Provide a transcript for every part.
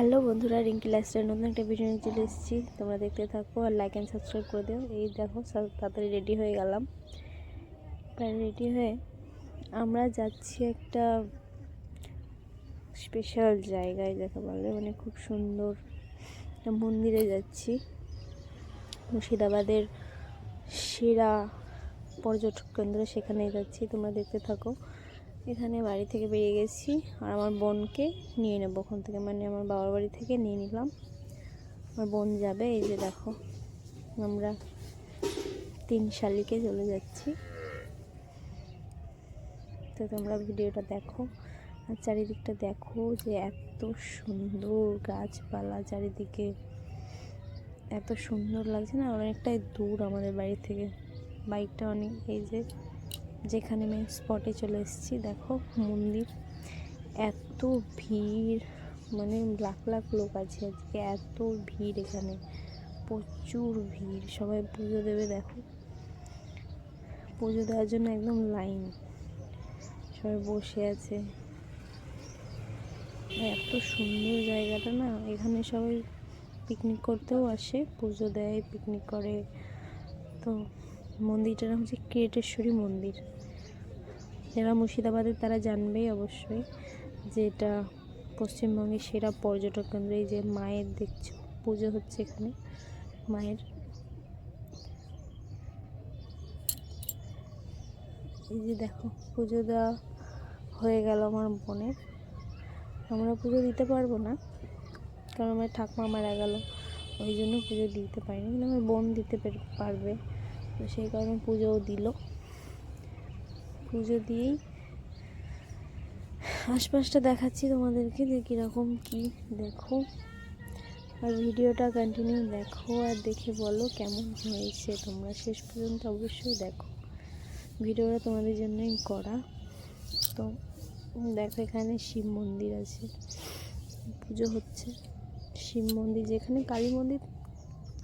Hello বন্ধুরা, Rinki lifestyle নতুন একটা ভিডিও নিয়ে চলে এসেছি। তোমরা দেখতে থাকো আর লাইক অ্যান্ড সাবস্ক্রাইব করে দিও। এই দেখো তাড়াতাড়ি রেডি হয়ে গেলাম। প্রায় রেডি হয়ে আমরা যাচ্ছি একটা স্পেশাল জায়গায়, দেখা বলে মানে খুব সুন্দর একটা মন্দিরে যাচ্ছি। মুর্শিদাবাদের সেরা পর্যটক কেন্দ্র, সেখানেই যাচ্ছি। তোমরা দেখতে থাকো। এখানে বাড়ি থেকে বেরিয়ে গেছি আর আমার বোনকে নিয়ে নেবো ওখান থেকে, মানে আমার বাবার বাড়ি থেকে নিয়ে নিলাম। আমার বোন যাবে। এই যে দেখো, আমরা 3 শালিকে চলে যাচ্ছি। তো তোমরা ভিডিওটা দেখো আর চারিদিকটা দেখো যে এত সুন্দর গাছপালা চারিদিকে, এত সুন্দর লাগছে না। অনেকটাই দূর আমাদের বাড়ি থেকে, বাইকটা অনেক। এই যে যেখানে মেন স্পটে চলে এসেছি, দেখো মন্দির, এত ভিড়, মানে লাখ লাখ লোক আছে আজকে, এত ভিড় এখানে, প্রচুর ভিড়। সবাই পুজো দেবে, দেখো পুজো দেওয়ার জন্য একদম লাইন, সবাই বসে আছে। এত সুন্দর জায়গাটা না, এখানে সবাই পিকনিক করতেও আসে, পুজো দেয়, পিকনিক করে। তো মন্দিরটার নাম হচ্ছে কিরিটেশ্বরী মন্দির। যারা মুর্শিদাবাদের তারা জানবেই অবশ্যই যে এটা পশ্চিমবঙ্গের সেরা পর্যটক কেন্দ্র। এই যে মায়ের দেখছো পুজো হচ্ছে এখানে, মায়ের। এই যে দেখো পুজো দেওয়া হয়ে গেল আমার বোনের। আমরা পুজো দিতে পারবো না, কারণ আমার ঠাকুমা মারা গেল, ওই জন্য পুজো দিতে পারিনি। কিন্তু আমার বোন দিতে পারবে, তো সেই কারণে পুজোও দিল। পুজো দিয়েই আশপাশটা দেখাচ্ছি তোমাদেরকে যে কীরকম কী, দেখো আর ভিডিওটা কন্টিনিউ দেখো আর দেখে বলো কেমন হয়েছে। তোমরা শেষ পর্যন্ত অবশ্যই দেখো, ভিডিওটা তোমাদের জন্যই করা। তো দেখো এখানে শিব মন্দির আছে, পুজো হচ্ছে। শিব মন্দির, যেখানে কালী মন্দির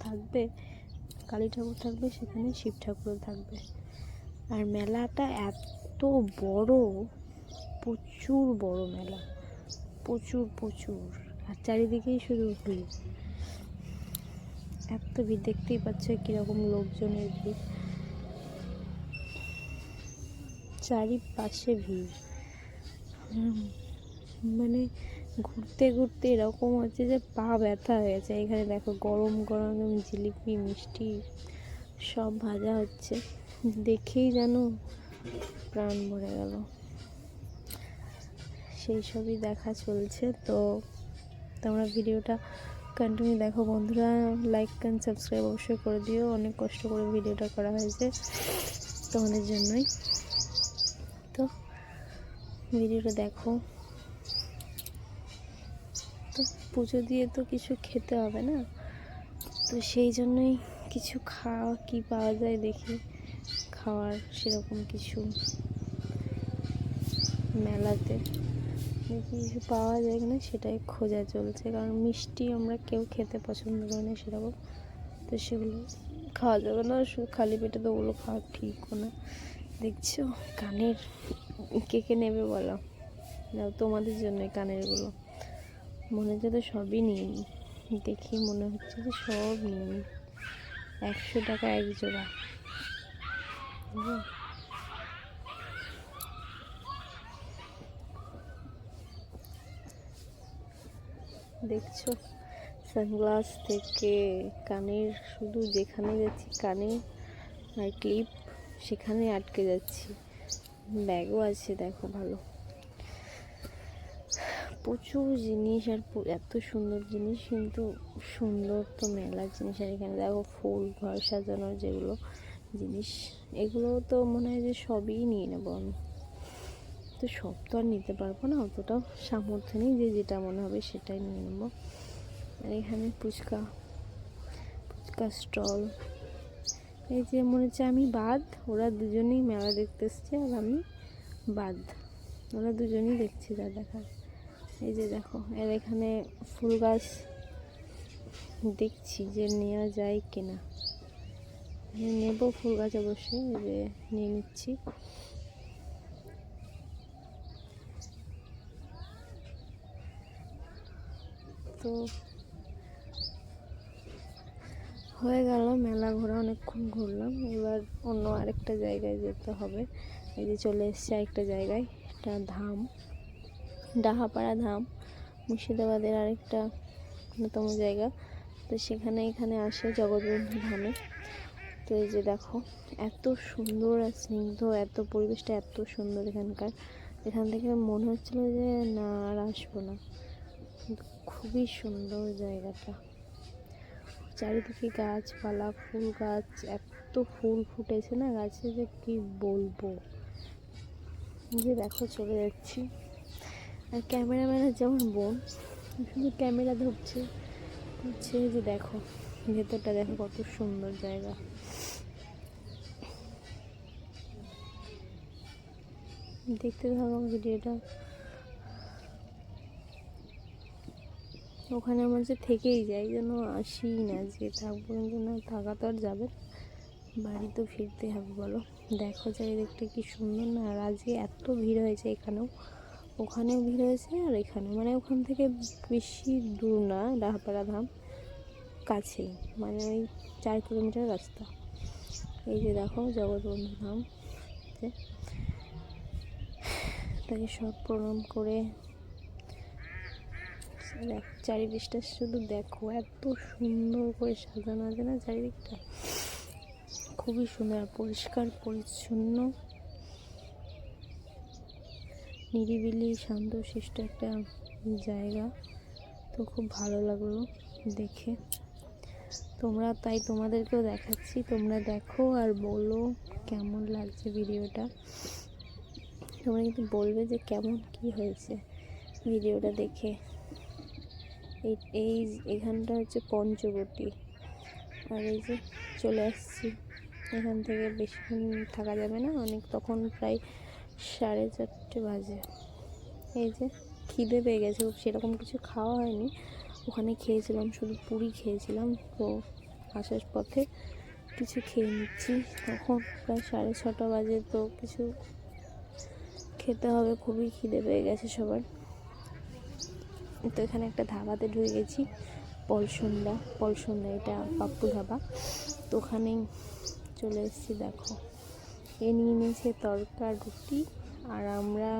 থাকবে, কালী ঠাকুর থাকবে, সেখানে শিব ঠাকুরও থাকবে। আর মেলাটা এত বড়, প্রচুর বড় মেলা, প্রচুর প্রচুর। আর চারিদিকেই শুধু ভিড়, এত ভিড়, দেখতেই পাচ্ছ কীরকম লোকজনের ভিড়, চারিপাশে ভিড়। মানে ঘুরতে ঘুরতে এরকম হচ্ছে যে পা ব্যথা হয়ে গেছে। এখানে দেখো গরম গরম জিলিপি, মিষ্টি সব ভাজা হচ্ছে, দেখেই যেন প্রাণ ভরে গেল। সেই সবই দেখা চলছে। তো তোমরা ভিডিওটা কন্টিনিউ দেখো বন্ধুরা, লাইক অ্যান্ড সাবস্ক্রাইব অবশ্যই করে দিও। অনেক কষ্ট করে ভিডিওটা করা হয়েছে তোমাদের জন্যই। তো ভিডিওটা দেখো। তো পুজো দিয়ে তো কিছু খেতে হবে না, তো সেই জন্যই কিছু কি পাওয়া যায় দেখি, খাওয়ার সেরকম কিছু মেলাতে দেখি কিছু পাওয়া যায় কিনা, সেটাই খোঁজা চলছে। কারণ মিষ্টি আমরা কেউ খেতে পছন্দ করি না সেরকম, তো সেগুলো খাওয়া যাবে না। শুধু খালি পেটে তো ওগুলো খাওয়া ঠিকও না। দেখছো কানের, কে নেবে বলো? নাও তোমাদের জন্য কানেরগুলো, মনে হচ্ছে তো সবই নিয়ে নিই, দেখি মনে হচ্ছে যে সব নিয়ে নিই। 100 টাকা এক জোড়া। দেখছো সানগ্লাস থেকে কানের, শুধু যেখানে যাচ্ছি কানে আর ক্লিপ, সেখানে আটকে যাচ্ছি। ব্যাগও আছে দেখো ভালো, প্রচুর জিনিস। আর এত সুন্দর জিনিস, কিন্তু সুন্দর তো মেলার জিনিস। আর এখানে দেখো ফুল ঘর সাজানোর যেগুলো জিনিস, এগুলো তো মনে হয় যে সবই নিয়ে নেবো আমি। তো সব তো আর নিতে পারবো না, অতটাও সামর্থ্য নেই, যে যেটা মনে হবে সেটাই নিয়ে নেবো। আর এখানে ফুচকা স্টল। এই যে মনে হচ্ছে আমি বাদ, ওরা দুজনেই মেলা দেখতে এসছে আর আমি বাদ, ওরা দুজনেই দেখছি যা দেখার। এই যে দেখো, এর এখানে ফুল গাছ দেখছি যে নেওয়া যায় কিনা, নেব ফুল গাছ অবশ্যই। এই যে নিয়ে নিচ্ছি। তো তো হয়ে গেল মেলা ঘোরা, অনেকক্ষণ ঘুরলাম। এবার অন্য আরেকটা জায়গায় যেতে হবে। এই যে চলে এসেছে আরেকটা জায়গায়, একটা ধাম, ডাহাপাড়া ধাম, মুর্শিদাবাদের আরেকটা অন্যতম জায়গা। তো এখানে আসে জগৎবন্ধু ধামে। তো এই যে দেখো এত সুন্দর আর স্নিগ্ধ, এত পরিবেশটা এত সুন্দর এখানকার। এখান থেকে মনে হচ্ছিল যে না আর আসবো না, কিন্তু খুবই সুন্দর জায়গাটা। চারিদিকে গাছপালা, ফুল গাছ, এত ফুল ফুটেছে না গাছে যে কি বলবো। যে দেখো চলে যাচ্ছি, আর ক্যামেরাম্যানের যেমন বোন শুধু ক্যামেরা ধরছে। যে দেখো ভেতরটা দেখো কত সুন্দর জায়গা। দেখতে থাকো ভিডিওটা। ওখানে আমার যে থেকেই যাই, যেন আসি না, যে থাকবো, কিন্তু না, থাকা তো আর যাবে, বাড়ি তো ফিরতে হবে বলো। দেখো চারিদিকটা কি সুন্দর না। আর আজকে এত ভিড় হয়েছে, এখানেও ওখানেও ভিড় হয়েছে, আর এখানে মানে ওখান থেকে বেশি দূর না, ডাহাপাড়া ধাম কাছেই, মানে ওই 4 কিলোমিটার রাস্তা। এই যে দেখো জগৎবন্ধু ধাম, তাকে সব প্রণাম করে চারিদিকটা শুধু দেখো, এত সুন্দর করে সাজানো আছে না চারিদিকটা, খুবই সুন্দর, পরিষ্কার পরিচ্ছন্ন, নিরিবিলি শান্তশিষ্ট একটা জায়গা। তো খুব ভালো লাগলো দেখে। তাই তোমাদেরকেও দেখাচ্ছি, তোমরা দেখো আর বলো কেমন লাগছে ভিডিওটা। তোমরা কিন্তু বলবে যে কেমন কি হয়েছে ভিডিওটা দেখে। এখানটা হচ্ছে পঞ্চবটী। আর এই যে চলে আসছি, এখান থেকে বেশিক্ষণ থাকা যাবে না, অনেক, তখন প্রায় 4:30 বাজে। এই যে খিদে পেয়ে গেছে, সেরকম কিছু খাওয়া হয়নি, ওখানে খেয়েছিলাম, শুধু পুরি খেয়েছিলাম। তো আসার পথে কিছু খেয়ে নিচ্ছি, তখন প্রায় 6:30 বাজে। তো কিছু খেতে হবে, খুবই খিদে পেয়ে গেছে সবার। তো এখানে একটা ধাবাতে ঢুকে গেছি, পলসন্ধ্যা, এটা পাপ্পু ধাবা। তো ওখানেই চলে এসেছি। দেখো এ নিয়ে নিয়েছে তরকা রুটি, আর আমরা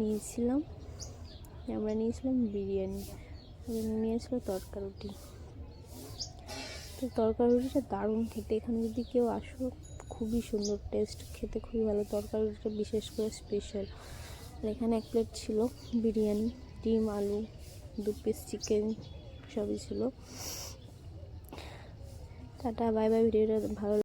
নিয়েছিলাম বিরিয়ানি, নিয়েছিল তরকা রুটি। তো তরকা রুটিটা দারুণ খেতে, এখানে যদি কেউ আসো, খুবই সুন্দর টেস্ট, খেতে খুবই ভালো। তরকা রুটিটা বিশেষ করে স্পেশাল। আর এখানে 1 প্লেট ছিল বিরিয়ানি, ডিম, আলু, 2 পিস চিকেন, সবই ছিল। Tata, bye bye. ভিডিওটা ভালো